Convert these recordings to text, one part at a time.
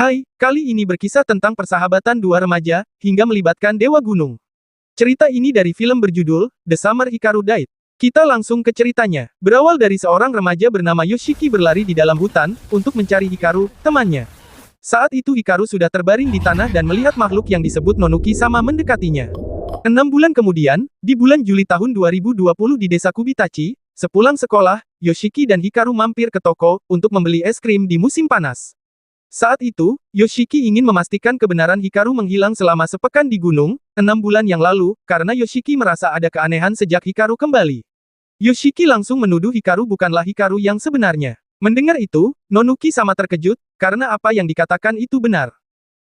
Hai, kali ini berkisah tentang persahabatan dua remaja, hingga melibatkan Dewa Gunung. Cerita ini dari film berjudul, The Summer Hikaru Died. Kita langsung ke ceritanya. Berawal dari seorang remaja bernama Yoshiki berlari di dalam hutan, untuk mencari Hikaru, temannya. Saat itu Hikaru sudah terbaring di tanah dan melihat makhluk yang disebut Nonuki sama mendekatinya. 6 bulan kemudian, di bulan Juli tahun 2020 di desa Kubitachi, sepulang sekolah, Yoshiki dan Hikaru mampir ke toko, untuk membeli es krim di musim panas. Saat itu, Yoshiki ingin memastikan kebenaran Hikaru menghilang selama sepekan di gunung, 6 bulan yang lalu, karena Yoshiki merasa ada keanehan sejak Hikaru kembali. Yoshiki langsung menuduh Hikaru bukanlah Hikaru yang sebenarnya. Mendengar itu, Nonuki sama terkejut, karena apa yang dikatakan itu benar.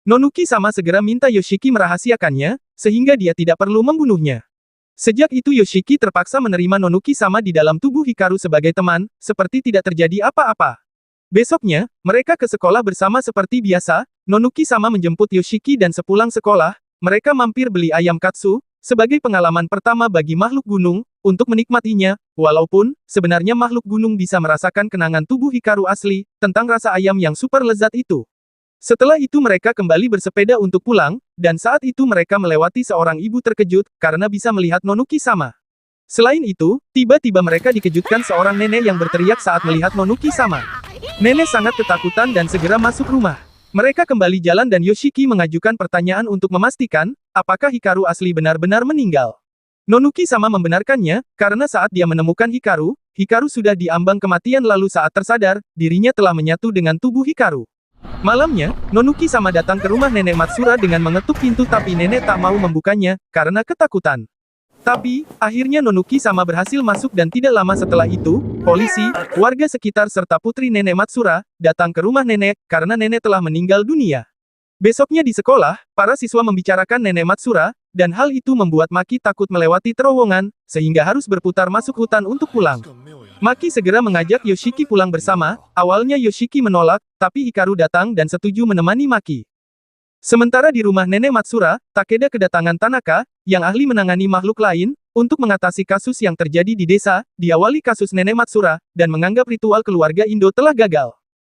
Nonuki sama segera minta Yoshiki merahasiakannya, sehingga dia tidak perlu membunuhnya. Sejak itu Yoshiki terpaksa menerima Nonuki sama di dalam tubuh Hikaru sebagai teman, seperti tidak terjadi apa-apa. Besoknya, mereka ke sekolah bersama seperti biasa, Nonuki sama menjemput Yoshiki dan sepulang sekolah, mereka mampir beli ayam katsu, sebagai pengalaman pertama bagi makhluk gunung, untuk menikmatinya, walaupun, sebenarnya makhluk gunung bisa merasakan kenangan tubuh Hikaru asli, tentang rasa ayam yang super lezat itu. Setelah itu mereka kembali bersepeda untuk pulang, dan saat itu mereka melewati seorang ibu terkejut, karena bisa melihat Nonuki sama. Selain itu, tiba-tiba mereka dikejutkan seorang nenek yang berteriak saat melihat Nonuki sama. Nenek sangat ketakutan dan segera masuk rumah. Mereka kembali jalan dan Yoshiki mengajukan pertanyaan untuk memastikan, apakah Hikaru asli benar-benar meninggal. Nonuki sama membenarkannya, karena saat dia menemukan Hikaru, Hikaru sudah diambang kematian lalu saat tersadar, dirinya telah menyatu dengan tubuh Hikaru. Malamnya, Nonuki sama datang ke rumah nenek Matsura dengan mengetuk pintu tapi nenek tak mau membukanya, karena ketakutan. Tapi, akhirnya Nonuki sama berhasil masuk dan tidak lama setelah itu, polisi, warga sekitar serta putri nenek Matsura, datang ke rumah nenek, karena nenek telah meninggal dunia. Besoknya di sekolah, para siswa membicarakan nenek Matsura, dan hal itu membuat Maki takut melewati terowongan, sehingga harus berputar masuk hutan untuk pulang. Maki segera mengajak Yoshiki pulang bersama, awalnya Yoshiki menolak, tapi Hikaru datang dan setuju menemani Maki. Sementara di rumah nenek Matsura, Takeda kedatangan Tanaka, yang ahli menangani makhluk lain, untuk mengatasi kasus yang terjadi di desa, diawali kasus nenek Matsura, dan menganggap ritual keluarga Indo telah gagal.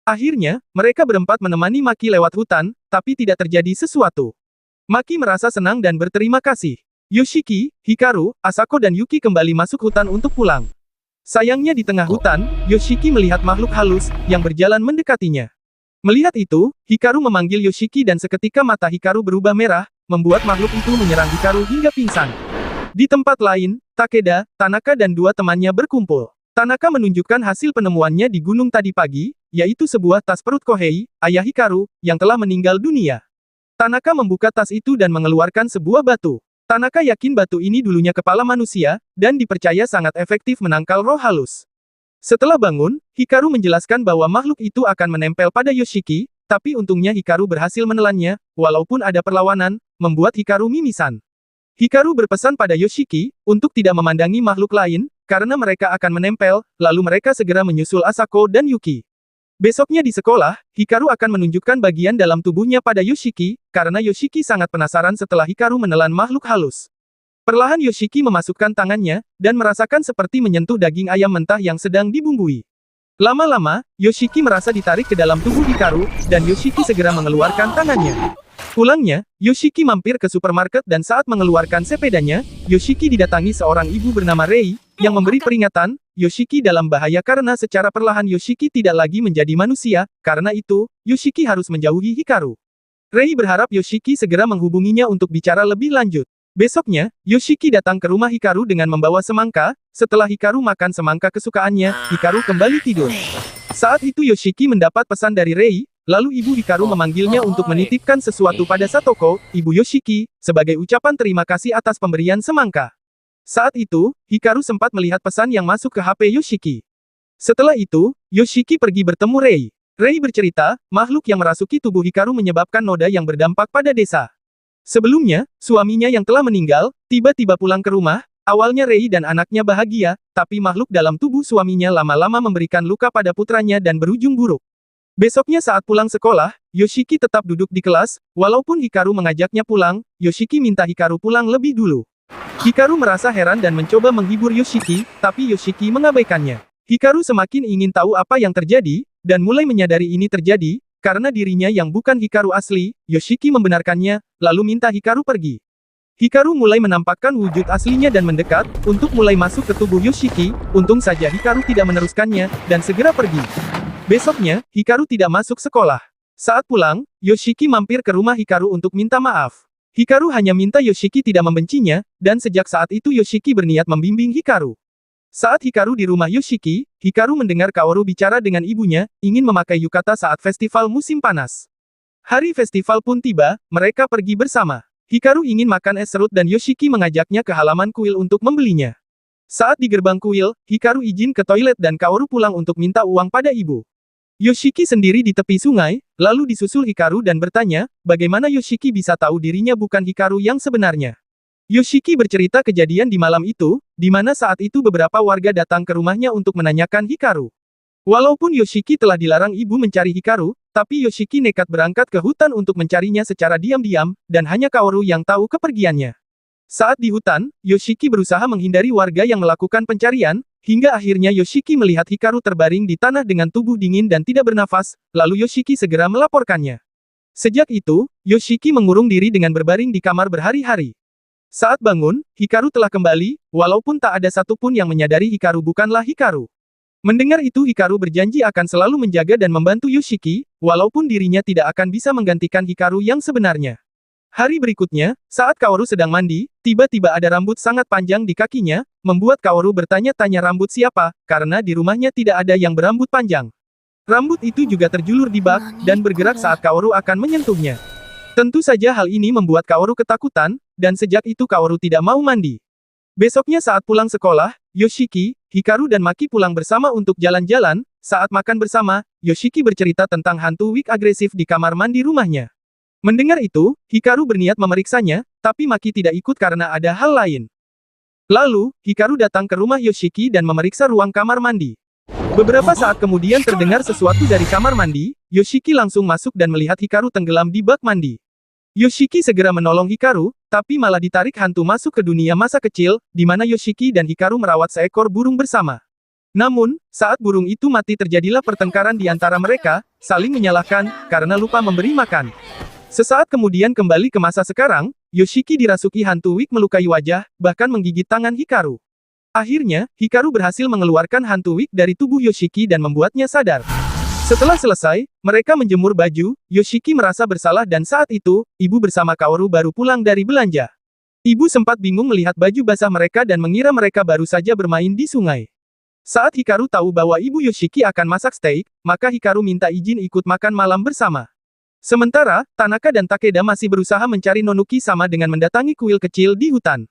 Akhirnya, mereka berempat menemani Maki lewat hutan, tapi tidak terjadi sesuatu. Maki merasa senang dan berterima kasih. Yoshiki, Hikaru, Asako dan Yuki kembali masuk hutan untuk pulang. Sayangnya di tengah hutan, Yoshiki melihat makhluk halus, yang berjalan mendekatinya. Melihat itu, Hikaru memanggil Yoshiki dan seketika mata Hikaru berubah merah, membuat makhluk itu menyerang Hikaru hingga pingsan. Di tempat lain, Takeda, Tanaka dan dua temannya berkumpul. Tanaka menunjukkan hasil penemuannya di gunung tadi pagi, yaitu sebuah tas perut Kohei, ayah Hikaru, yang telah meninggal dunia. Tanaka membuka tas itu dan mengeluarkan sebuah batu. Tanaka yakin batu ini dulunya kepala manusia, dan dipercaya sangat efektif menangkal roh halus. Setelah bangun, Hikaru menjelaskan bahwa makhluk itu akan menempel pada Yoshiki, tapi untungnya Hikaru berhasil menelannya, walaupun ada perlawanan, membuat Hikaru mimisan. Hikaru berpesan pada Yoshiki, untuk tidak memandangi makhluk lain, karena mereka akan menempel, lalu mereka segera menyusul Asako dan Yuki. Besoknya di sekolah, Hikaru akan menunjukkan bagian dalam tubuhnya pada Yoshiki, karena Yoshiki sangat penasaran setelah Hikaru menelan makhluk halus. Perlahan Yoshiki memasukkan tangannya, dan merasakan seperti menyentuh daging ayam mentah yang sedang dibumbui. Lama-lama, Yoshiki merasa ditarik ke dalam tubuh Hikaru, dan Yoshiki segera mengeluarkan tangannya. Pulangnya, Yoshiki mampir ke supermarket dan saat mengeluarkan sepedanya, Yoshiki didatangi seorang ibu bernama Rei, yang memberi peringatan, Yoshiki dalam bahaya karena secara perlahan Yoshiki tidak lagi menjadi manusia, karena itu, Yoshiki harus menjauhi Hikaru. Rei berharap Yoshiki segera menghubunginya untuk bicara lebih lanjut. Besoknya, Yoshiki datang ke rumah Hikaru dengan membawa semangka, setelah Hikaru makan semangka kesukaannya, Hikaru kembali tidur. Saat itu Yoshiki mendapat pesan dari Rei, lalu ibu Hikaru memanggilnya untuk menitipkan sesuatu pada Satoko, ibu Yoshiki, sebagai ucapan terima kasih atas pemberian semangka. Saat itu, Hikaru sempat melihat pesan yang masuk ke HP Yoshiki. Setelah itu, Yoshiki pergi bertemu Rei. Rei bercerita, makhluk yang merasuki tubuh Hikaru menyebabkan noda yang berdampak pada desa. Sebelumnya, suaminya yang telah meninggal, tiba-tiba pulang ke rumah, awalnya Rei dan anaknya bahagia, tapi makhluk dalam tubuh suaminya lama-lama memberikan luka pada putranya dan berujung buruk. Besoknya saat pulang sekolah, Yoshiki tetap duduk di kelas, walaupun Hikaru mengajaknya pulang, Yoshiki minta Hikaru pulang lebih dulu. Hikaru merasa heran dan mencoba menghibur Yoshiki, tapi Yoshiki mengabaikannya. Hikaru semakin ingin tahu apa yang terjadi, dan mulai menyadari ini terjadi, karena dirinya yang bukan Hikaru asli. Yoshiki membenarkannya, lalu minta Hikaru pergi. Hikaru mulai menampakkan wujud aslinya dan mendekat, untuk mulai masuk ke tubuh Yoshiki. Untung saja Hikaru tidak meneruskannya, dan segera pergi. Besoknya, Hikaru tidak masuk sekolah. Saat pulang, Yoshiki mampir ke rumah Hikaru untuk minta maaf. Hikaru hanya minta Yoshiki tidak membencinya, dan sejak saat itu Yoshiki berniat membimbing Hikaru. Saat Hikaru di rumah Yoshiki, Hikaru mendengar Kaoru bicara dengan ibunya, ingin memakai yukata saat festival musim panas. Hari festival pun tiba, mereka pergi bersama. Hikaru ingin makan es serut dan Yoshiki mengajaknya ke halaman kuil untuk membelinya. Saat di gerbang kuil, Hikaru izin ke toilet dan Kaoru pulang untuk minta uang pada ibu. Yoshiki sendiri di tepi sungai, lalu disusul Hikaru dan bertanya, bagaimana Yoshiki bisa tahu dirinya bukan Hikaru yang sebenarnya. Yoshiki bercerita kejadian di malam itu, di mana saat itu beberapa warga datang ke rumahnya untuk menanyakan Hikaru. Walaupun Yoshiki telah dilarang ibu mencari Hikaru, tapi Yoshiki nekat berangkat ke hutan untuk mencarinya secara diam-diam, dan hanya Kaoru yang tahu kepergiannya. Saat di hutan, Yoshiki berusaha menghindari warga yang melakukan pencarian, hingga akhirnya Yoshiki melihat Hikaru terbaring di tanah dengan tubuh dingin dan tidak bernafas, lalu Yoshiki segera melaporkannya. Sejak itu, Yoshiki mengurung diri dengan berbaring di kamar berhari-hari. Saat bangun, Hikaru telah kembali, walaupun tak ada satupun yang menyadari Hikaru bukanlah Hikaru. Mendengar itu Hikaru berjanji akan selalu menjaga dan membantu Yoshiki, walaupun dirinya tidak akan bisa menggantikan Hikaru yang sebenarnya. Hari berikutnya, saat Kaoru sedang mandi, tiba-tiba ada rambut sangat panjang di kakinya, membuat Kaoru bertanya-tanya rambut siapa, karena di rumahnya tidak ada yang berambut panjang. Rambut itu juga terjulur di bak, dan bergerak saat Kaoru akan menyentuhnya. Tentu saja hal ini membuat Kaoru ketakutan, dan sejak itu Kaoru tidak mau mandi. Besoknya saat pulang sekolah, Yoshiki, Hikaru dan Maki pulang bersama untuk jalan-jalan. Saat makan bersama, Yoshiki bercerita tentang hantu Wik agresif di kamar mandi rumahnya. Mendengar itu, Hikaru berniat memeriksanya, tapi Maki tidak ikut karena ada hal lain. Lalu, Hikaru datang ke rumah Yoshiki dan memeriksa ruang kamar mandi. Beberapa saat kemudian terdengar sesuatu dari kamar mandi, Yoshiki langsung masuk dan melihat Hikaru tenggelam di bak mandi. Yoshiki segera menolong Hikaru, tapi malah ditarik hantu masuk ke dunia masa kecil, di mana Yoshiki dan Hikaru merawat seekor burung bersama. Namun, saat burung itu mati terjadilah pertengkaran di antara mereka, saling menyalahkan, karena lupa memberi makan. Sesaat kemudian kembali ke masa sekarang, Yoshiki dirasuki hantu Wik melukai wajah, bahkan menggigit tangan Hikaru. Akhirnya, Hikaru berhasil mengeluarkan hantu Wik dari tubuh Yoshiki dan membuatnya sadar. Setelah selesai, mereka menjemur baju, Yoshiki merasa bersalah dan saat itu, ibu bersama Kaoru baru pulang dari belanja. Ibu sempat bingung melihat baju basah mereka dan mengira mereka baru saja bermain di sungai. Saat Hikaru tahu bahwa ibu Yoshiki akan masak steak, maka Hikaru minta izin ikut makan malam bersama. Sementara, Tanaka dan Takeda masih berusaha mencari Nonuki sama dengan mendatangi kuil kecil di hutan.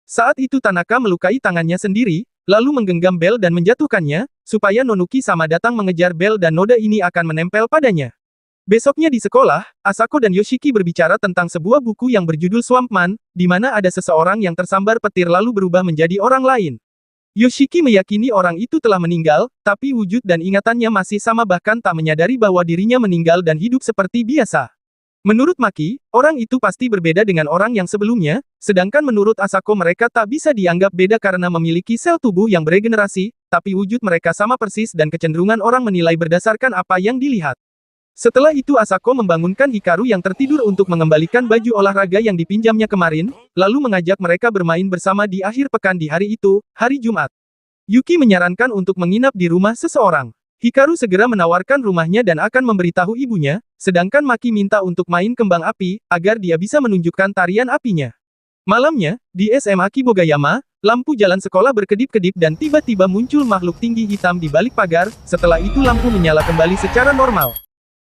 Saat itu Tanaka melukai tangannya sendiri, lalu menggenggam bel dan menjatuhkannya, supaya Nonuki sama datang mengejar bel dan noda ini akan menempel padanya. Besoknya di sekolah, Asako dan Yoshiki berbicara tentang sebuah buku yang berjudul Swampman, di mana ada seseorang yang tersambar petir lalu berubah menjadi orang lain. Yoshiki meyakini orang itu telah meninggal, tapi wujud dan ingatannya masih sama bahkan tak menyadari bahwa dirinya meninggal dan hidup seperti biasa. Menurut Maki, orang itu pasti berbeda dengan orang yang sebelumnya, sedangkan menurut Asako mereka tak bisa dianggap beda karena memiliki sel tubuh yang beregenerasi, tapi wujud mereka sama persis dan kecenderungan orang menilai berdasarkan apa yang dilihat. Setelah itu Asako membangunkan Hikaru yang tertidur untuk mengembalikan baju olahraga yang dipinjamnya kemarin, lalu mengajak mereka bermain bersama di akhir pekan di hari itu, hari Jumat. Yuki menyarankan untuk menginap di rumah seseorang. Hikaru segera menawarkan rumahnya dan akan memberitahu ibunya, sedangkan Maki minta untuk main kembang api, agar dia bisa menunjukkan tarian apinya. Malamnya, di SMA Kibogayama, lampu jalan sekolah berkedip-kedip dan tiba-tiba muncul makhluk tinggi hitam di balik pagar, setelah itu lampu menyala kembali secara normal.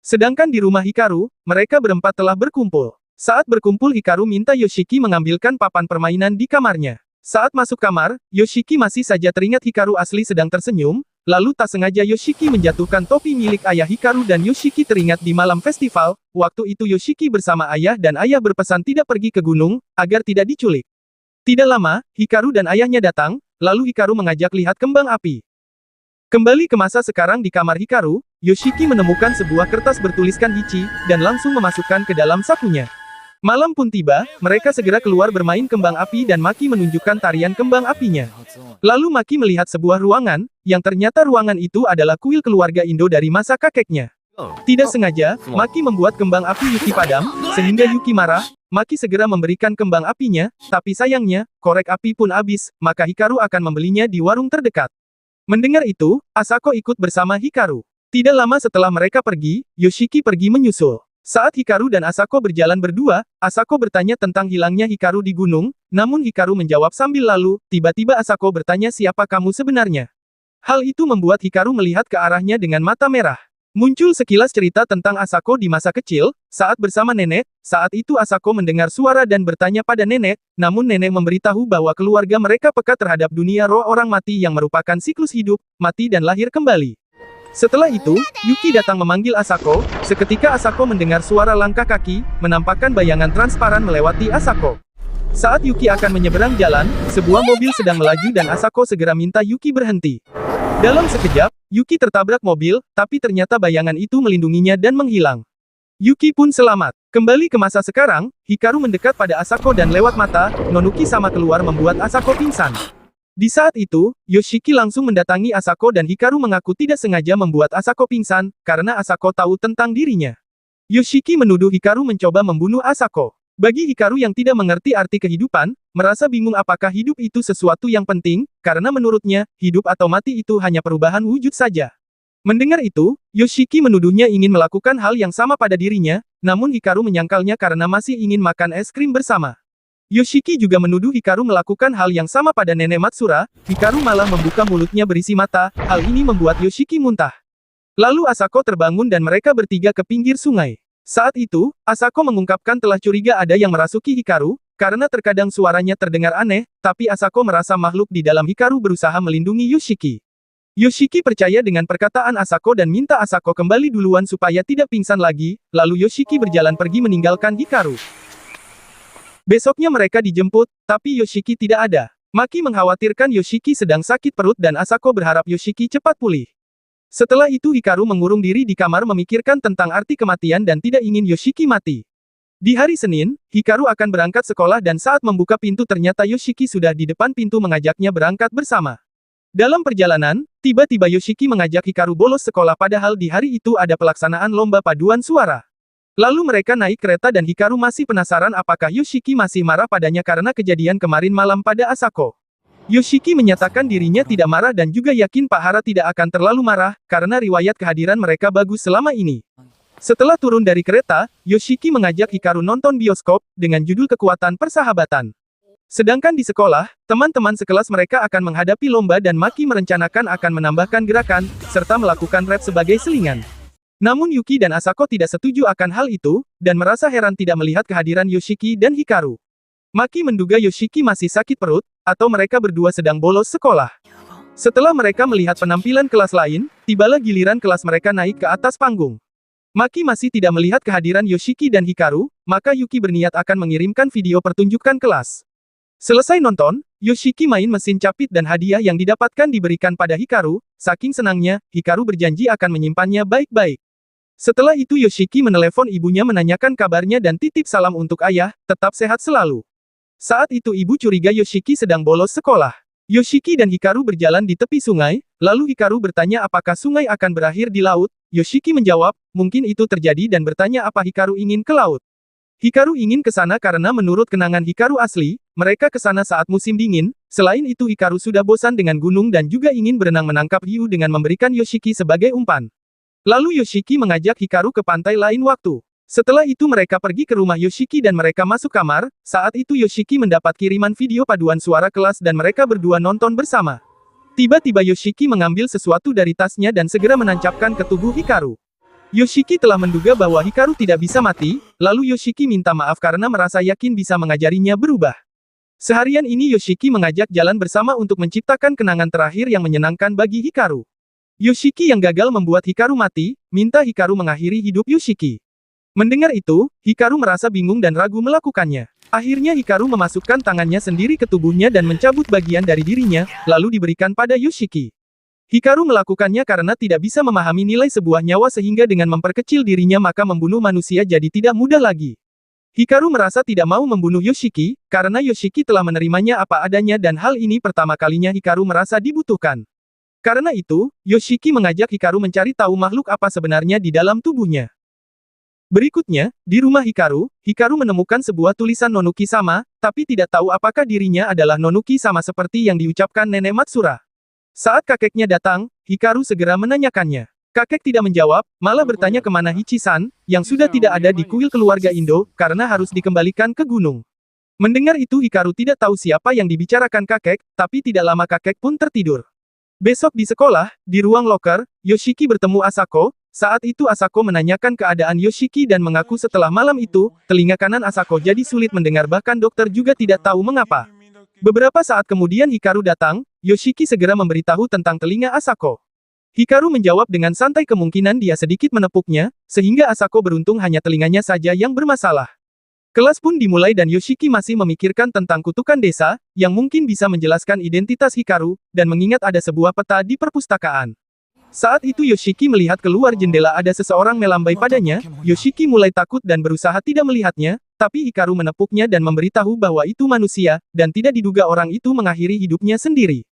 Sedangkan di rumah Hikaru, mereka berempat telah berkumpul. Saat berkumpul Hikaru minta Yoshiki mengambilkan papan permainan di kamarnya. Saat masuk kamar, Yoshiki masih saja teringat Hikaru asli sedang tersenyum, lalu tak sengaja Yoshiki menjatuhkan topi milik ayah Hikaru dan Yoshiki teringat di malam festival, waktu itu Yoshiki bersama ayah dan ayah berpesan tidak pergi ke gunung, agar tidak diculik. Tidak lama, Hikaru dan ayahnya datang, lalu Hikaru mengajak lihat kembang api. Kembali ke masa sekarang di kamar Hikaru, Yoshiki menemukan sebuah kertas bertuliskan Ichi, dan langsung memasukkan ke dalam sakunya. Malam pun tiba, mereka segera keluar bermain kembang api dan Maki menunjukkan tarian kembang apinya. Lalu Maki melihat sebuah ruangan, yang ternyata ruangan itu adalah kuil keluarga Indo dari masa kakeknya. Tidak sengaja, Maki membuat kembang api Yuki padam, sehingga Yuki marah. Maki segera memberikan kembang apinya, tapi sayangnya, korek api pun habis, maka Hikaru akan membelinya di warung terdekat. Mendengar itu, Asako ikut bersama Hikaru. Tidak lama setelah mereka pergi, Yoshiki pergi menyusul. Saat Hikaru dan Asako berjalan berdua, Asako bertanya tentang hilangnya Hikaru di gunung, namun Hikaru menjawab sambil lalu, tiba-tiba Asako bertanya siapa kamu sebenarnya. Hal itu membuat Hikaru melihat ke arahnya dengan mata merah. Muncul sekilas cerita tentang Asako di masa kecil, saat bersama nenek. Saat itu Asako mendengar suara dan bertanya pada nenek, namun nenek memberitahu bahwa keluarga mereka peka terhadap dunia roh orang mati yang merupakan siklus hidup, mati dan lahir kembali. Setelah itu, Yuki datang memanggil Asako. Seketika Asako mendengar suara langkah kaki, menampakkan bayangan transparan melewati Asako. Saat Yuki akan menyeberang jalan, sebuah mobil sedang melaju dan Asako segera minta Yuki berhenti. Dalam sekejap, Yuki tertabrak mobil, tapi ternyata bayangan itu melindunginya dan menghilang. Yuki pun selamat. Kembali ke masa sekarang, Hikaru mendekat pada Asako dan lewat mata, Nonuki sama keluar membuat Asako pingsan. Di saat itu, Yoshiki langsung mendatangi Asako dan Hikaru mengaku tidak sengaja membuat Asako pingsan, karena Asako tahu tentang dirinya. Yoshiki menuduh Hikaru mencoba membunuh Asako. Bagi Hikaru yang tidak mengerti arti kehidupan, merasa bingung apakah hidup itu sesuatu yang penting, karena menurutnya, hidup atau mati itu hanya perubahan wujud saja. Mendengar itu, Yoshiki menuduhnya ingin melakukan hal yang sama pada dirinya, namun Hikaru menyangkalnya karena masih ingin makan es krim bersama. Yoshiki juga menuduh Hikaru melakukan hal yang sama pada nenek Matsura. Hikaru malah membuka mulutnya berisi mata, hal ini membuat Yoshiki muntah. Lalu Asako terbangun dan mereka bertiga ke pinggir sungai. Saat itu, Asako mengungkapkan telah curiga ada yang merasuki Hikaru, karena terkadang suaranya terdengar aneh, tapi Asako merasa makhluk di dalam Hikaru berusaha melindungi Yoshiki. Yoshiki percaya dengan perkataan Asako dan minta Asako kembali duluan supaya tidak pingsan lagi, lalu Yoshiki berjalan pergi meninggalkan Hikaru. Besoknya mereka dijemput, tapi Yoshiki tidak ada. Maki mengkhawatirkan Yoshiki sedang sakit perut dan Asako berharap Yoshiki cepat pulih. Setelah itu Hikaru mengurung diri di kamar memikirkan tentang arti kematian dan tidak ingin Yoshiki mati. Di hari Senin, Hikaru akan berangkat sekolah dan saat membuka pintu ternyata Yoshiki sudah di depan pintu mengajaknya berangkat bersama. Dalam perjalanan, tiba-tiba Yoshiki mengajak Hikaru bolos sekolah padahal di hari itu ada pelaksanaan lomba paduan suara. Lalu mereka naik kereta dan Hikaru masih penasaran apakah Yoshiki masih marah padanya karena kejadian kemarin malam pada Asako. Yoshiki menyatakan dirinya tidak marah dan juga yakin Pak Hara tidak akan terlalu marah, karena riwayat kehadiran mereka bagus selama ini. Setelah turun dari kereta, Yoshiki mengajak Hikaru nonton bioskop, dengan judul Kekuatan Persahabatan. Sedangkan di sekolah, teman-teman sekelas mereka akan menghadapi lomba dan Maki merencanakan akan menambahkan gerakan, serta melakukan rap sebagai selingan. Namun Yuki dan Asako tidak setuju akan hal itu, dan merasa heran tidak melihat kehadiran Yoshiki dan Hikaru. Maki menduga Yoshiki masih sakit perut, atau mereka berdua sedang bolos sekolah. Setelah mereka melihat penampilan kelas lain, tibalah giliran kelas mereka naik ke atas panggung. Maki masih tidak melihat kehadiran Yoshiki dan Hikaru, maka Yuki berniat akan mengirimkan video pertunjukan kelas. Selesai nonton, Yoshiki main mesin capit dan hadiah yang didapatkan diberikan pada Hikaru. Saking senangnya, Hikaru berjanji akan menyimpannya baik-baik. Setelah itu Yoshiki menelepon ibunya menanyakan kabarnya dan titip salam untuk ayah, tetap sehat selalu. Saat itu ibu curiga Yoshiki sedang bolos sekolah. Yoshiki dan Hikaru berjalan di tepi sungai, lalu Hikaru bertanya apakah sungai akan berakhir di laut. Yoshiki menjawab, mungkin itu terjadi dan bertanya apa Hikaru ingin ke laut. Hikaru ingin ke sana karena menurut kenangan Hikaru asli, mereka ke sana saat musim dingin. Selain itu Hikaru sudah bosan dengan gunung dan juga ingin berenang menangkap hiu dengan memberikan Yoshiki sebagai umpan. Lalu Yoshiki mengajak Hikaru ke pantai lain waktu. Setelah itu mereka pergi ke rumah Yoshiki dan mereka masuk kamar. Saat itu Yoshiki mendapat kiriman video paduan suara kelas dan mereka berdua nonton bersama. Tiba-tiba Yoshiki mengambil sesuatu dari tasnya dan segera menancapkan ke tubuh Hikaru. Yoshiki telah menduga bahwa Hikaru tidak bisa mati, lalu Yoshiki minta maaf karena merasa yakin bisa mengajarinya berubah. Seharian ini Yoshiki mengajak jalan bersama untuk menciptakan kenangan terakhir yang menyenangkan bagi Hikaru. Yoshiki yang gagal membuat Hikaru mati, minta Hikaru mengakhiri hidup Yoshiki. Mendengar itu, Hikaru merasa bingung dan ragu melakukannya. Akhirnya Hikaru memasukkan tangannya sendiri ke tubuhnya dan mencabut bagian dari dirinya, lalu diberikan pada Yoshiki. Hikaru melakukannya karena tidak bisa memahami nilai sebuah nyawa sehingga dengan memperkecil dirinya maka membunuh manusia jadi tidak mudah lagi. Hikaru merasa tidak mau membunuh Yoshiki, karena Yoshiki telah menerimanya apa adanya dan hal ini pertama kalinya Hikaru merasa dibutuhkan. Karena itu, Yoshiki mengajak Hikaru mencari tahu makhluk apa sebenarnya di dalam tubuhnya. Berikutnya, di rumah Hikaru, Hikaru menemukan sebuah tulisan Nonuki sama, tapi tidak tahu apakah dirinya adalah Nonuki sama seperti yang diucapkan Nenek Matsura. Saat kakeknya datang, Hikaru segera menanyakannya. Kakek tidak menjawab, malah bertanya kemana Hichi-san, yang sudah tidak ada di kuil keluarga Indo, karena harus dikembalikan ke gunung. Mendengar itu Hikaru tidak tahu siapa yang dibicarakan kakek, tapi tidak lama kakek pun tertidur. Besok di sekolah, di ruang loker, Yoshiki bertemu Asako. Saat itu Asako menanyakan keadaan Yoshiki dan mengaku setelah malam itu, telinga kanan Asako jadi sulit mendengar bahkan dokter juga tidak tahu mengapa. Beberapa saat kemudian Hikaru datang, Yoshiki segera memberitahu tentang telinga Asako. Hikaru menjawab dengan santai kemungkinan dia sedikit menepuknya, sehingga Asako beruntung hanya telinganya saja yang bermasalah. Kelas pun dimulai dan Yoshiki masih memikirkan tentang kutukan desa, yang mungkin bisa menjelaskan identitas Hikaru, dan mengingat ada sebuah peta di perpustakaan. Saat itu Yoshiki melihat keluar jendela ada seseorang melambai padanya, Yoshiki mulai takut dan berusaha tidak melihatnya, tapi Hikaru menepuknya dan memberitahu bahwa itu manusia, dan tidak diduga orang itu mengakhiri hidupnya sendiri.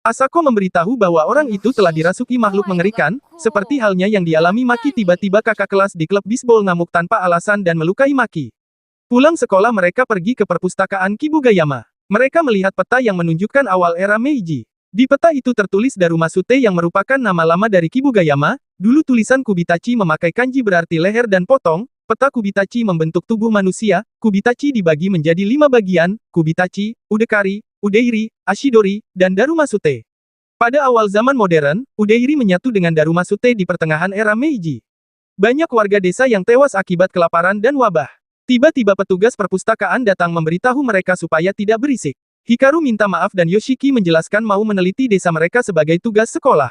Asako memberitahu bahwa orang itu telah dirasuki makhluk mengerikan, seperti halnya yang dialami Maki tiba-tiba kakak kelas di klub bisbol ngamuk tanpa alasan dan melukai Maki. Pulang sekolah mereka pergi ke perpustakaan Kibugayama. Mereka melihat peta yang menunjukkan awal era Meiji. Di peta itu tertulis Darumasute yang merupakan nama lama dari Kibugayama. Dulu tulisan Kubitachi memakai kanji berarti leher dan potong. Peta Kubitachi membentuk tubuh manusia. Kubitachi dibagi menjadi 5 bagian, Kubitachi, Udekari, Udeiri, Ashidori, dan Darumasute. Pada awal zaman modern, Udeiri menyatu dengan Darumasute di pertengahan era Meiji. Banyak warga desa yang tewas akibat kelaparan dan wabah. Tiba-tiba petugas perpustakaan datang memberitahu mereka supaya tidak berisik. Hikaru minta maaf dan Yoshiki menjelaskan mau meneliti desa mereka sebagai tugas sekolah.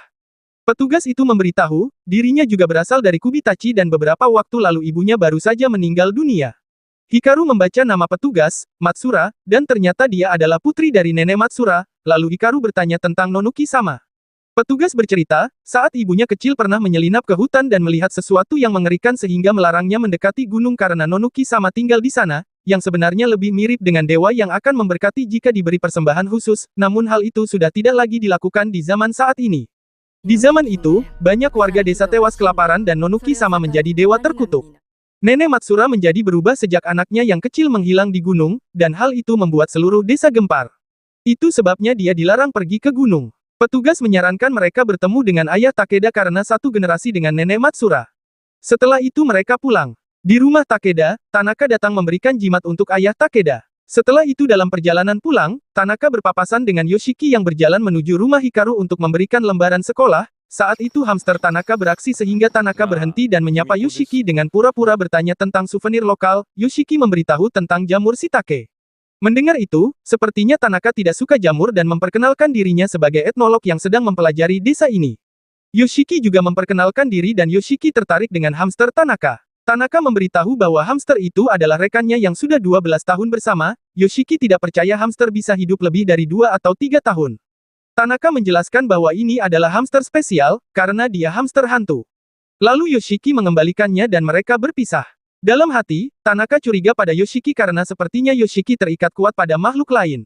Petugas itu memberitahu, dirinya juga berasal dari Kubitachi dan beberapa waktu lalu ibunya baru saja meninggal dunia. Hikaru membaca nama petugas, Matsura, dan ternyata dia adalah putri dari Nenek Matsura, lalu Hikaru bertanya tentang Nonuki sama. Petugas bercerita, saat ibunya kecil pernah menyelinap ke hutan dan melihat sesuatu yang mengerikan sehingga melarangnya mendekati gunung karena Nonuki sama tinggal di sana, yang sebenarnya lebih mirip dengan dewa yang akan memberkati jika diberi persembahan khusus, namun hal itu sudah tidak lagi dilakukan di zaman saat ini. Di zaman itu, banyak warga desa tewas kelaparan dan Nonuki sama menjadi dewa terkutuk. Nenek Matsura menjadi berubah sejak anaknya yang kecil menghilang di gunung, dan hal itu membuat seluruh desa gempar. Itu sebabnya dia dilarang pergi ke gunung. Petugas menyarankan mereka bertemu dengan ayah Takeda karena satu generasi dengan Nenek Matsura. Setelah itu mereka pulang. Di rumah Takeda, Tanaka datang memberikan jimat untuk ayah Takeda. Setelah itu dalam perjalanan pulang, Tanaka berpapasan dengan Yoshiki yang berjalan menuju rumah Hikaru untuk memberikan lembaran sekolah. Saat itu hamster Tanaka beraksi sehingga Tanaka berhenti dan menyapa Yoshiki dengan pura-pura bertanya tentang souvenir lokal. Yoshiki memberitahu tentang jamur shiitake. Mendengar itu, sepertinya Tanaka tidak suka jamur dan memperkenalkan dirinya sebagai etnolog yang sedang mempelajari desa ini. Yoshiki juga memperkenalkan diri dan Yoshiki tertarik dengan hamster Tanaka. Tanaka memberitahu bahwa hamster itu adalah rekannya yang sudah 12 tahun bersama. Yoshiki tidak percaya hamster bisa hidup lebih dari 2 atau 3 tahun. Tanaka menjelaskan bahwa ini adalah hamster spesial, karena dia hamster hantu. Lalu Yoshiki mengembalikannya dan mereka berpisah. Dalam hati, Tanaka curiga pada Yoshiki karena sepertinya Yoshiki terikat kuat pada makhluk lain.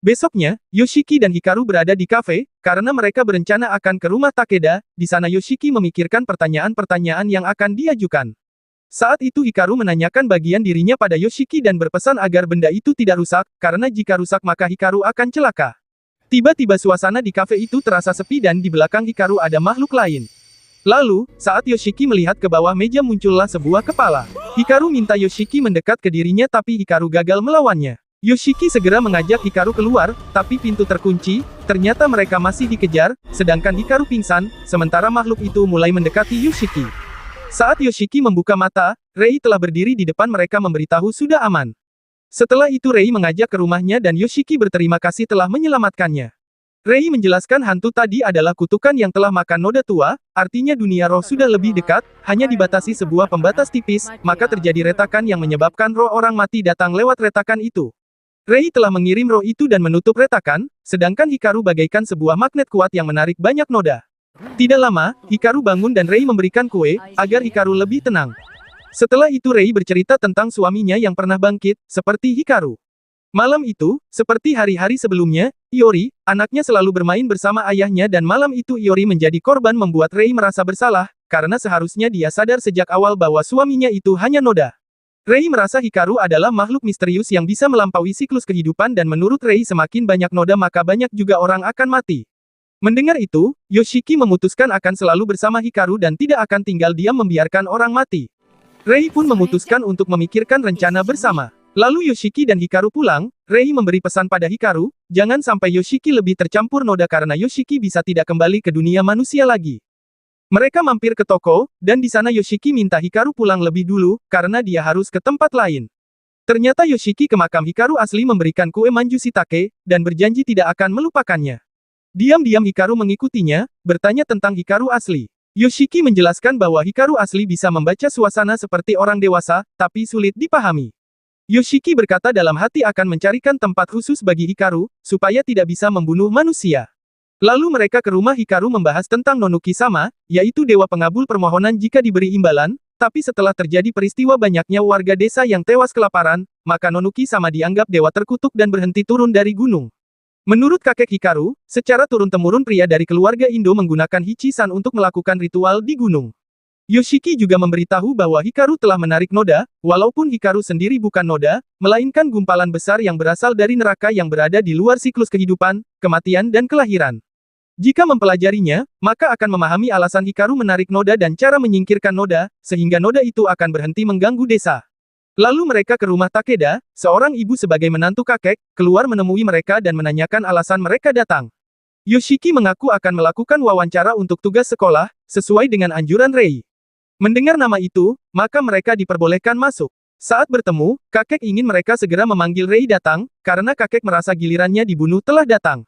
Besoknya, Yoshiki dan Hikaru berada di kafe, karena mereka berencana akan ke rumah Takeda. Di sana Yoshiki memikirkan pertanyaan-pertanyaan yang akan diajukan. Saat itu Hikaru menanyakan bagian dirinya pada Yoshiki dan berpesan agar benda itu tidak rusak, karena jika rusak maka Hikaru akan celaka. Tiba-tiba suasana di kafe itu terasa sepi dan di belakang Hikaru ada makhluk lain. Lalu, saat Yoshiki melihat ke bawah meja muncullah sebuah kepala. Hikaru minta Yoshiki mendekat ke dirinya tapi Hikaru gagal melawannya. Yoshiki segera mengajak Hikaru keluar, tapi pintu terkunci, ternyata mereka masih dikejar, sedangkan Hikaru pingsan, sementara makhluk itu mulai mendekati Yoshiki. Saat Yoshiki membuka mata, Rei telah berdiri di depan mereka memberitahu sudah aman. Setelah itu Rei mengajak ke rumahnya dan Yoshiki berterima kasih telah menyelamatkannya. Rei menjelaskan hantu tadi adalah kutukan yang telah makan noda tua, artinya dunia roh sudah lebih dekat, hanya dibatasi sebuah pembatas tipis, maka terjadi retakan yang menyebabkan roh orang mati datang lewat retakan itu. Rei telah mengirim roh itu dan menutup retakan, sedangkan Hikaru bagaikan sebuah magnet kuat yang menarik banyak noda. Tidak lama, Hikaru bangun dan Rei memberikan kue, agar Hikaru lebih tenang. Setelah itu Rei bercerita tentang suaminya yang pernah bangkit, seperti Hikaru. Malam itu, seperti hari-hari sebelumnya, Iori, anaknya selalu bermain bersama ayahnya dan malam itu Iori menjadi korban membuat Rei merasa bersalah, karena seharusnya dia sadar sejak awal bahwa suaminya itu hanya noda. Rei merasa Hikaru adalah makhluk misterius yang bisa melampaui siklus kehidupan dan menurut Rei semakin banyak noda maka banyak juga orang akan mati. Mendengar itu, Yoshiki memutuskan akan selalu bersama Hikaru dan tidak akan tinggal diam membiarkan orang mati. Rei pun memutuskan untuk memikirkan rencana bersama. Lalu Yoshiki dan Hikaru pulang, Rei memberi pesan pada Hikaru, jangan sampai Yoshiki lebih tercampur noda karena Yoshiki bisa tidak kembali ke dunia manusia lagi. Mereka mampir ke toko, dan di sana Yoshiki minta Hikaru pulang lebih dulu, karena dia harus ke tempat lain. Ternyata Yoshiki ke makam Hikaru asli memberikan kue manju Shitake, dan berjanji tidak akan melupakannya. Diam-diam Hikaru mengikutinya, bertanya tentang Hikaru asli. Yoshiki menjelaskan bahwa Hikaru asli bisa membaca suasana seperti orang dewasa, tapi sulit dipahami. Yoshiki berkata dalam hati akan mencarikan tempat khusus bagi Hikaru, supaya tidak bisa membunuh manusia. Lalu mereka ke rumah Hikaru membahas tentang Nonuki-sama, yaitu dewa pengabul permohonan jika diberi imbalan, tapi setelah terjadi peristiwa banyaknya warga desa yang tewas kelaparan, maka Nonuki-sama dianggap dewa terkutuk dan berhenti turun dari gunung. Menurut kakek Hikaru, secara turun-temurun pria dari keluarga Indo menggunakan Hichi-san untuk melakukan ritual di gunung. Yoshiki juga memberitahu bahwa Hikaru telah menarik noda, walaupun Hikaru sendiri bukan noda, melainkan gumpalan besar yang berasal dari neraka yang berada di luar siklus kehidupan, kematian dan kelahiran. Jika mempelajarinya, maka akan memahami alasan Hikaru menarik noda dan cara menyingkirkan noda, sehingga noda itu akan berhenti mengganggu desa. Lalu mereka ke rumah Takeda, seorang ibu sebagai menantu kakek, keluar menemui mereka dan menanyakan alasan mereka datang. Yoshiki mengaku akan melakukan wawancara untuk tugas sekolah, sesuai dengan anjuran Rei. Mendengar nama itu, maka mereka diperbolehkan masuk. Saat bertemu, kakek ingin mereka segera memanggil Rei datang, karena kakek merasa gilirannya dibunuh telah datang.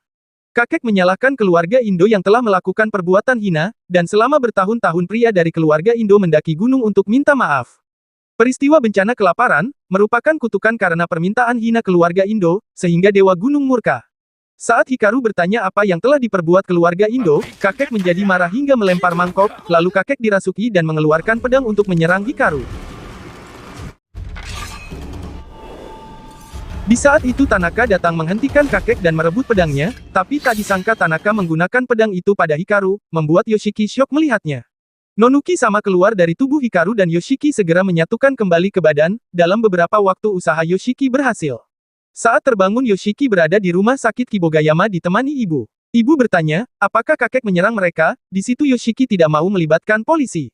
Kakek menyalahkan keluarga Indo yang telah melakukan perbuatan hina, dan selama bertahun-tahun pria dari keluarga Indo mendaki gunung untuk minta maaf. Peristiwa bencana kelaparan, merupakan kutukan karena permintaan hina keluarga Indo, sehingga Dewa Gunung murka. Saat Hikaru bertanya apa yang telah diperbuat keluarga Indo, kakek menjadi marah hingga melempar mangkok, lalu kakek dirasuki dan mengeluarkan pedang untuk menyerang Hikaru. Di saat itu Tanaka datang menghentikan kakek dan merebut pedangnya, tapi tak disangka Tanaka menggunakan pedang itu pada Hikaru, membuat Yoshiki syok melihatnya. Nonuki-sama keluar dari tubuh Hikaru dan Yoshiki segera menyatukan kembali ke badan, dalam beberapa waktu usaha Yoshiki berhasil. Saat terbangun Yoshiki berada di rumah sakit Kibogayama ditemani ibu. Ibu bertanya, apakah kakek menyerang mereka? Di situ Yoshiki tidak mau melibatkan polisi.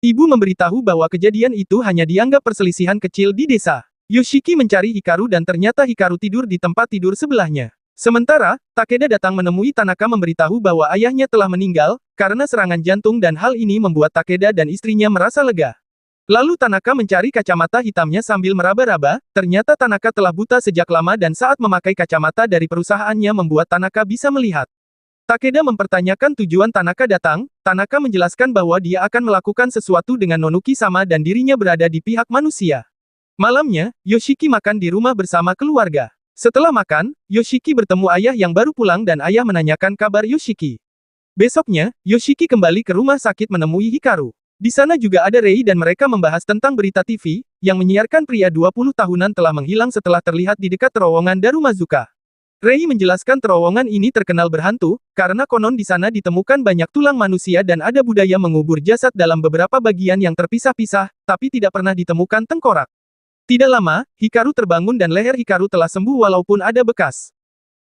Ibu memberitahu bahwa kejadian itu hanya dianggap perselisihan kecil di desa. Yoshiki mencari Hikaru dan ternyata Hikaru tidur di tempat tidur sebelahnya. Sementara, Takeda datang menemui Tanaka memberitahu bahwa ayahnya telah meninggal, karena serangan jantung dan hal ini membuat Takeda dan istrinya merasa lega. Lalu Tanaka mencari kacamata hitamnya sambil meraba-raba, ternyata Tanaka telah buta sejak lama dan saat memakai kacamata dari perusahaannya membuat Tanaka bisa melihat. Takeda mempertanyakan tujuan Tanaka datang, Tanaka menjelaskan bahwa dia akan melakukan sesuatu dengan Nonuki-sama dan dirinya berada di pihak manusia. Malamnya, Yoshiki makan di rumah bersama keluarga. Setelah makan, Yoshiki bertemu ayah yang baru pulang dan ayah menanyakan kabar Yoshiki. Besoknya, Yoshiki kembali ke rumah sakit menemui Hikaru. Di sana juga ada Rei dan mereka membahas tentang berita TV, yang menyiarkan pria 20 tahunan telah menghilang setelah terlihat di dekat terowongan Darumazuka. Rei menjelaskan terowongan ini terkenal berhantu, karena konon di sana ditemukan banyak tulang manusia dan ada budaya mengubur jasad dalam beberapa bagian yang terpisah-pisah, tapi tidak pernah ditemukan tengkorak. Tidak lama, Hikaru terbangun dan leher Hikaru telah sembuh walaupun ada bekas.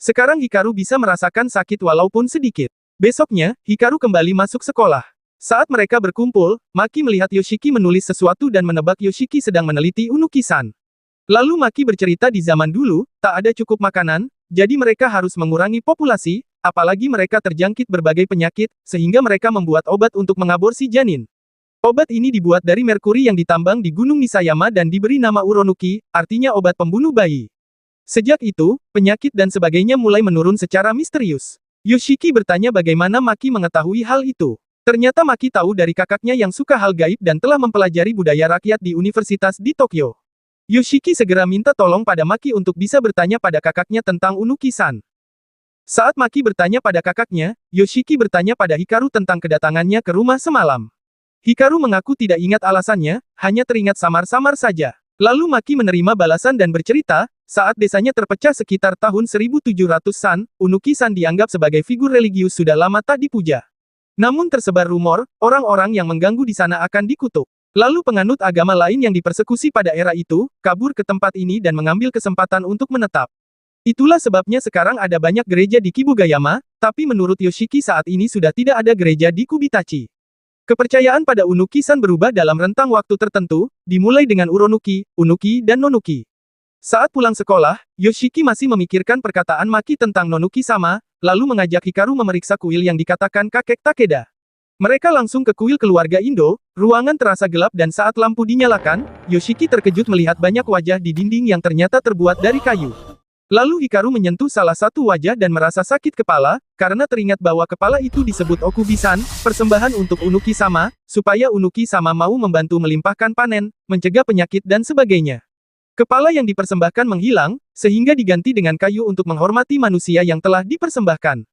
Sekarang Hikaru bisa merasakan sakit walaupun sedikit. Besoknya, Hikaru kembali masuk sekolah. Saat mereka berkumpul, Maki melihat Yoshiki menulis sesuatu dan menebak Yoshiki sedang meneliti Unuki-san. Lalu Maki bercerita di zaman dulu, tak ada cukup makanan, jadi mereka harus mengurangi populasi, apalagi mereka terjangkit berbagai penyakit, sehingga mereka membuat obat untuk mengaborsi janin. Obat ini dibuat dari merkuri yang ditambang di Gunung Nisayama dan diberi nama Uronuki, artinya obat pembunuh bayi. Sejak itu, penyakit dan sebagainya mulai menurun secara misterius. Yoshiki bertanya bagaimana Maki mengetahui hal itu. Ternyata Maki tahu dari kakaknya yang suka hal gaib dan telah mempelajari budaya rakyat di universitas di Tokyo. Yoshiki segera minta tolong pada Maki untuk bisa bertanya pada kakaknya tentang Unuki-san. Saat Maki bertanya pada kakaknya, Yoshiki bertanya pada Hikaru tentang kedatangannya ke rumah semalam. Hikaru mengaku tidak ingat alasannya, hanya teringat samar-samar saja. Lalu Maki menerima balasan dan bercerita, saat desanya terpecah sekitar tahun 1700-an, Unuki-san dianggap sebagai figur religius sudah lama tak dipuja. Namun tersebar rumor, orang-orang yang mengganggu di sana akan dikutuk. Lalu penganut agama lain yang dipersekusi pada era itu, kabur ke tempat ini dan mengambil kesempatan untuk menetap. Itulah sebabnya sekarang ada banyak gereja di Kibugayama, tapi menurut Yoshiki saat ini sudah tidak ada gereja di Kubitachi. Kepercayaan pada Unuki-san berubah dalam rentang waktu tertentu, dimulai dengan Uronuki, Unuki dan Nonuki. Saat pulang sekolah, Yoshiki masih memikirkan perkataan Maki tentang Nonuki-sama, lalu mengajak Hikaru memeriksa kuil yang dikatakan kakek Takeda. Mereka langsung ke kuil keluarga Indo, ruangan terasa gelap dan saat lampu dinyalakan, Yoshiki terkejut melihat banyak wajah di dinding yang ternyata terbuat dari kayu. Lalu Hikaru menyentuh salah satu wajah dan merasa sakit kepala, karena teringat bahwa kepala itu disebut Okubi-san, persembahan untuk Unuki-sama, supaya Unuki-sama mau membantu melimpahkan panen, mencegah penyakit dan sebagainya. Kepala yang dipersembahkan menghilang, sehingga diganti dengan kayu untuk menghormati manusia yang telah dipersembahkan.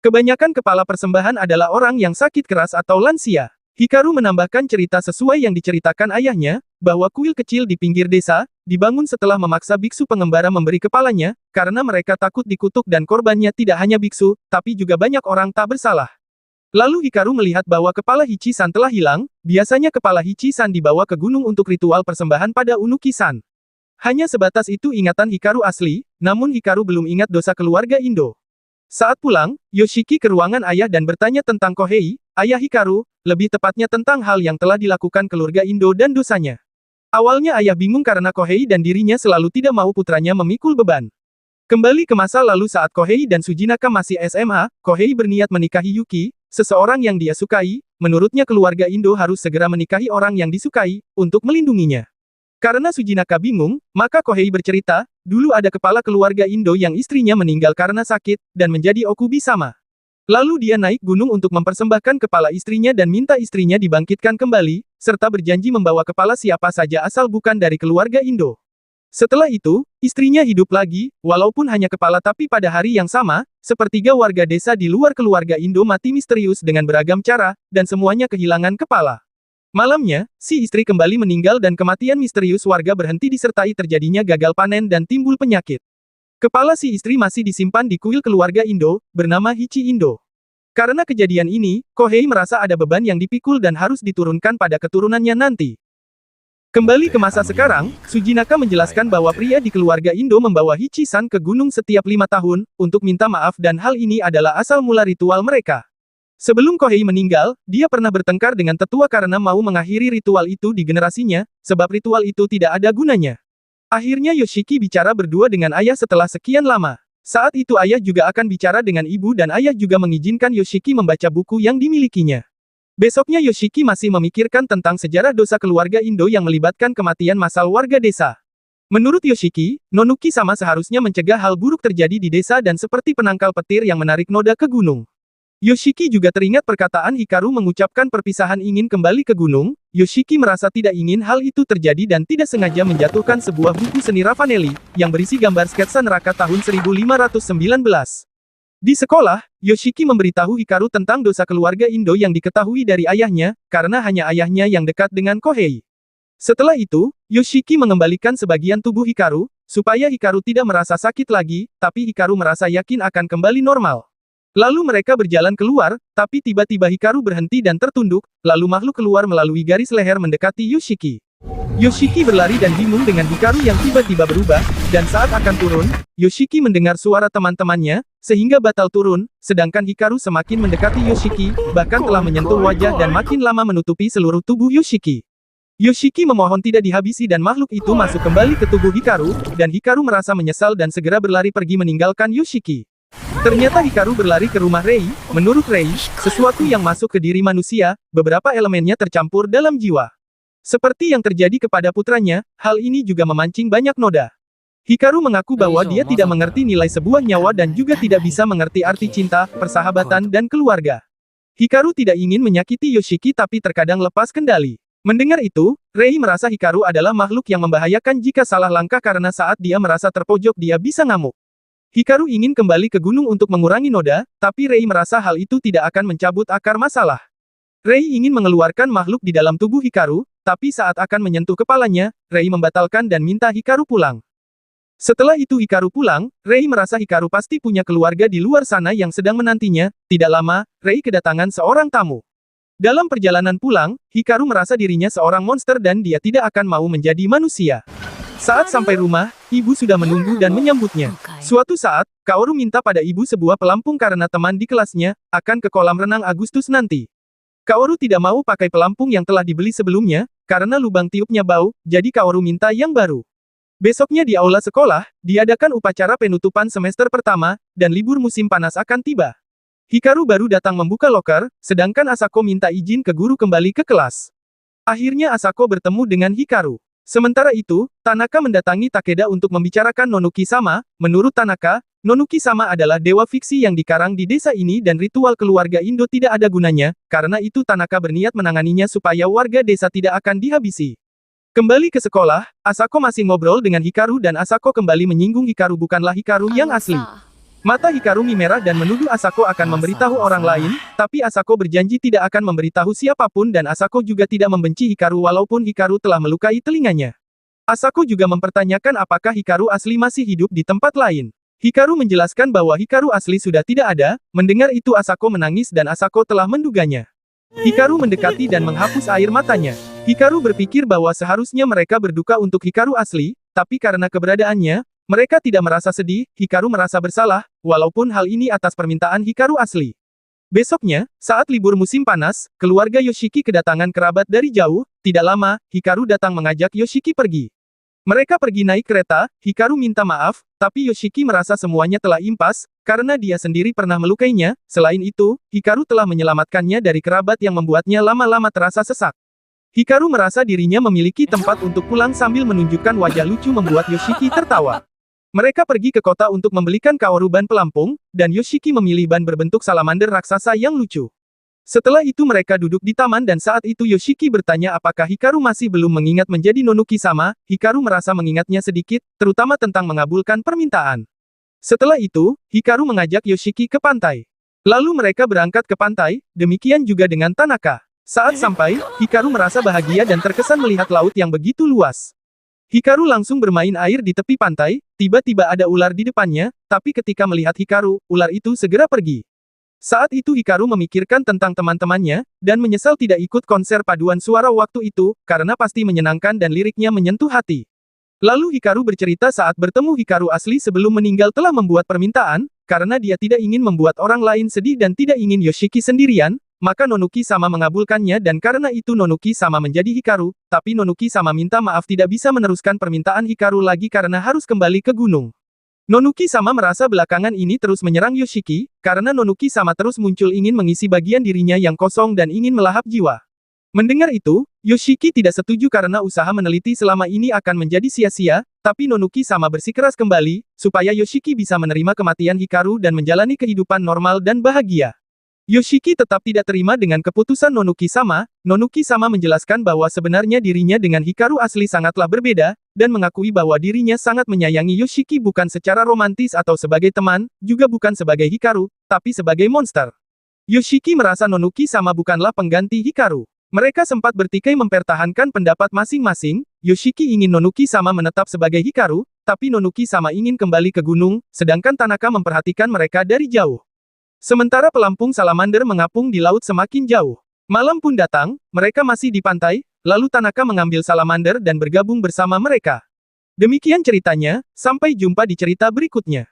Kebanyakan kepala persembahan adalah orang yang sakit keras atau lansia. Hikaru menambahkan cerita sesuai yang diceritakan ayahnya, bahwa kuil kecil di pinggir desa, dibangun setelah memaksa biksu pengembara memberi kepalanya, karena mereka takut dikutuk dan korbannya tidak hanya biksu, tapi juga banyak orang tak bersalah. Lalu Hikaru melihat bahwa kepala Hichi-san telah hilang, biasanya kepala Hichi-san dibawa ke gunung untuk ritual persembahan pada Unuki-san. Hanya sebatas itu ingatan Hikaru asli, namun Hikaru belum ingat dosa keluarga Indo. Saat pulang, Yoshiki ke ruangan ayah dan bertanya tentang Kohei, ayah Hikaru, lebih tepatnya tentang hal yang telah dilakukan keluarga Indo dan dosanya. Awalnya ayah bingung karena Kohei dan dirinya selalu tidak mau putranya memikul beban. Kembali ke masa lalu saat Kohei dan Sujinaka masih SMA, Kohei berniat menikahi Yuki, seseorang yang dia sukai, menurutnya keluarga Indo harus segera menikahi orang yang disukai, untuk melindunginya. Karena Sujinaka bingung, maka Kohei bercerita, dulu ada kepala keluarga Indo yang istrinya meninggal karena sakit, dan menjadi Okubi-sama. Lalu dia naik gunung untuk mempersembahkan kepala istrinya dan minta istrinya dibangkitkan kembali, serta berjanji membawa kepala siapa saja asal bukan dari keluarga Indo. Setelah itu, istrinya hidup lagi, walaupun hanya kepala tapi pada hari yang sama, sepertiga warga desa di luar keluarga Indo mati misterius dengan beragam cara, dan semuanya kehilangan kepala. Malamnya, si istri kembali meninggal dan kematian misterius warga berhenti disertai terjadinya gagal panen dan timbul penyakit. Kepala si istri masih disimpan di kuil keluarga Indo, bernama Hichi Indo. Karena kejadian ini, Kohei merasa ada beban yang dipikul dan harus diturunkan pada keturunannya nanti. Kembali ke masa sekarang, Sujinaka menjelaskan bahwa pria di keluarga Indo membawa Hichi-san ke gunung setiap 5 tahun, untuk minta maaf dan hal ini adalah asal mula ritual mereka. Sebelum Kohei meninggal, dia pernah bertengkar dengan tetua karena mau mengakhiri ritual itu di generasinya, sebab ritual itu tidak ada gunanya. Akhirnya Yoshiki bicara berdua dengan ayah setelah sekian lama. Saat itu ayah juga akan bicara dengan ibu dan ayah juga mengizinkan Yoshiki membaca buku yang dimilikinya. Besoknya Yoshiki masih memikirkan tentang sejarah dosa keluarga Indo yang melibatkan kematian massal warga desa. Menurut Yoshiki, Nonuki-sama seharusnya mencegah hal buruk terjadi di desa dan seperti penangkal petir yang menarik noda ke gunung. Yoshiki juga teringat perkataan Hikaru mengucapkan perpisahan ingin kembali ke gunung. Yoshiki merasa tidak ingin hal itu terjadi dan tidak sengaja menjatuhkan sebuah buku seni Raffaelli, yang berisi gambar sketsa neraka tahun 1519. Di sekolah, Yoshiki memberitahu Hikaru tentang dosa keluarga Indo yang diketahui dari ayahnya, karena hanya ayahnya yang dekat dengan Kohei. Setelah itu, Yoshiki mengembalikan sebagian tubuh Hikaru, supaya Hikaru tidak merasa sakit lagi, tapi Hikaru merasa yakin akan kembali normal. Lalu mereka berjalan keluar, tapi tiba-tiba Hikaru berhenti dan tertunduk, lalu makhluk keluar melalui garis leher mendekati Yoshiki. Yoshiki berlari dan bingung dengan Hikaru yang tiba-tiba berubah, dan saat akan turun, Yoshiki mendengar suara teman-temannya, sehingga batal turun, sedangkan Hikaru semakin mendekati Yoshiki, bahkan telah menyentuh wajah dan makin lama menutupi seluruh tubuh Yoshiki. Yoshiki memohon tidak dihabisi dan makhluk itu masuk kembali ke tubuh Hikaru, dan Hikaru merasa menyesal dan segera berlari pergi meninggalkan Yoshiki. Ternyata Hikaru berlari ke rumah Rei. Menurut Rei, sesuatu yang masuk ke diri manusia, beberapa elemennya tercampur dalam jiwa. Seperti yang terjadi kepada putranya, hal ini juga memancing banyak noda. Hikaru mengaku bahwa dia tidak mengerti nilai sebuah nyawa dan juga tidak bisa mengerti arti cinta, persahabatan dan keluarga. Hikaru tidak ingin menyakiti Yoshiki tapi terkadang lepas kendali. Mendengar itu, Rei merasa Hikaru adalah makhluk yang membahayakan jika salah langkah karena saat dia merasa terpojok dia bisa ngamuk. Hikaru ingin kembali ke gunung untuk mengurangi noda, tapi Rei merasa hal itu tidak akan mencabut akar masalah. Rei ingin mengeluarkan makhluk di dalam tubuh Hikaru, tapi saat akan menyentuh kepalanya, Rei membatalkan dan minta Hikaru pulang. Setelah itu Hikaru pulang, Rei merasa Hikaru pasti punya keluarga di luar sana yang sedang menantinya. Tidak lama, Rei kedatangan seorang tamu. Dalam perjalanan pulang, Hikaru merasa dirinya seorang monster dan dia tidak akan mau menjadi manusia. Saat sampai rumah, ibu sudah menunggu dan menyambutnya. Suatu saat, Kaoru minta pada ibu sebuah pelampung karena teman di kelasnya akan ke kolam renang Agustus nanti. Kaoru tidak mau pakai pelampung yang telah dibeli sebelumnya, karena lubang tiupnya bau, jadi Kaoru minta yang baru. Besoknya di aula sekolah, diadakan upacara penutupan semester pertama, dan libur musim panas akan tiba. Hikaru baru datang membuka loker, sedangkan Asako minta izin ke guru kembali ke kelas. Akhirnya Asako bertemu dengan Hikaru. Sementara itu, Tanaka mendatangi Takeda untuk membicarakan Nonuki-sama. Menurut Tanaka, Nonuki-sama adalah dewa fiksi yang dikarang di desa ini dan ritual keluarga Indo tidak ada gunanya, karena itu Tanaka berniat menanganinya supaya warga desa tidak akan dihabisi. Kembali ke sekolah, Asako masih ngobrol dengan Hikaru dan Asako kembali menyinggung Hikaru bukanlah Hikaru yang asli. Mata Hikaru merah dan menuduh Asako akan memberitahu orang lain, tapi Asako berjanji tidak akan memberitahu siapapun dan Asako juga tidak membenci Hikaru walaupun Hikaru telah melukai telinganya. Asako juga mempertanyakan apakah Hikaru asli masih hidup di tempat lain. Hikaru menjelaskan bahwa Hikaru asli sudah tidak ada. Mendengar itu Asako menangis dan Asako telah menduganya. Hikaru mendekati dan menghapus air matanya. Hikaru berpikir bahwa seharusnya mereka berduka untuk Hikaru asli, tapi karena keberadaannya, mereka tidak merasa sedih. Hikaru merasa bersalah, walaupun hal ini atas permintaan Hikaru asli. Besoknya, saat libur musim panas, keluarga Yoshiki kedatangan kerabat dari jauh. Tidak lama, Hikaru datang mengajak Yoshiki pergi. Mereka pergi naik kereta. Hikaru minta maaf, tapi Yoshiki merasa semuanya telah impas, karena dia sendiri pernah melukainya. Selain itu, Hikaru telah menyelamatkannya dari kerabat yang membuatnya lama-lama terasa sesak. Hikaru merasa dirinya memiliki tempat untuk pulang sambil menunjukkan wajah lucu membuat Yoshiki tertawa. Mereka pergi ke kota untuk membelikan Kaoru ban pelampung, dan Yoshiki memilih ban berbentuk salamander raksasa yang lucu. Setelah itu mereka duduk di taman dan saat itu Yoshiki bertanya apakah Hikaru masih belum mengingat menjadi Nonuki-sama. Hikaru merasa mengingatnya sedikit, terutama tentang mengabulkan permintaan. Setelah itu, Hikaru mengajak Yoshiki ke pantai. Lalu mereka berangkat ke pantai, demikian juga dengan Tanaka. Saat sampai, Hikaru merasa bahagia dan terkesan melihat laut yang begitu luas. Hikaru langsung bermain air di tepi pantai, tiba-tiba ada ular di depannya, tapi ketika melihat Hikaru, ular itu segera pergi. Saat itu Hikaru memikirkan tentang teman-temannya, dan menyesal tidak ikut konser paduan suara waktu itu, karena pasti menyenangkan dan liriknya menyentuh hati. Lalu Hikaru bercerita saat bertemu Hikaru asli sebelum meninggal telah membuat permintaan, karena dia tidak ingin membuat orang lain sedih dan tidak ingin Yoshiki sendirian. Maka Nonuki-sama mengabulkannya dan karena itu Nonuki-sama menjadi Hikaru, tapi Nonuki-sama minta maaf tidak bisa meneruskan permintaan Hikaru lagi karena harus kembali ke gunung. Nonuki-sama merasa belakangan ini terus menyerang Yoshiki, karena Nonuki-sama terus muncul ingin mengisi bagian dirinya yang kosong dan ingin melahap jiwa. Mendengar itu, Yoshiki tidak setuju karena usaha meneliti selama ini akan menjadi sia-sia, tapi Nonuki-sama bersikeras kembali, supaya Yoshiki bisa menerima kematian Hikaru dan menjalani kehidupan normal dan bahagia. Yoshiki tetap tidak terima dengan keputusan Nonuki-sama. Nonuki-sama menjelaskan bahwa sebenarnya dirinya dengan Hikaru asli sangatlah berbeda, dan mengakui bahwa dirinya sangat menyayangi Yoshiki bukan secara romantis atau sebagai teman, juga bukan sebagai Hikaru, tapi sebagai monster. Yoshiki merasa Nonuki-sama bukanlah pengganti Hikaru. Mereka sempat bertikai mempertahankan pendapat masing-masing. Yoshiki ingin Nonuki-sama menetap sebagai Hikaru, tapi Nonuki-sama ingin kembali ke gunung, sedangkan Tanaka memperhatikan mereka dari jauh. Sementara pelampung salamander mengapung di laut semakin jauh. Malam pun datang, mereka masih di pantai, lalu Tanaka mengambil salamander dan bergabung bersama mereka. Demikian ceritanya, sampai jumpa di cerita berikutnya.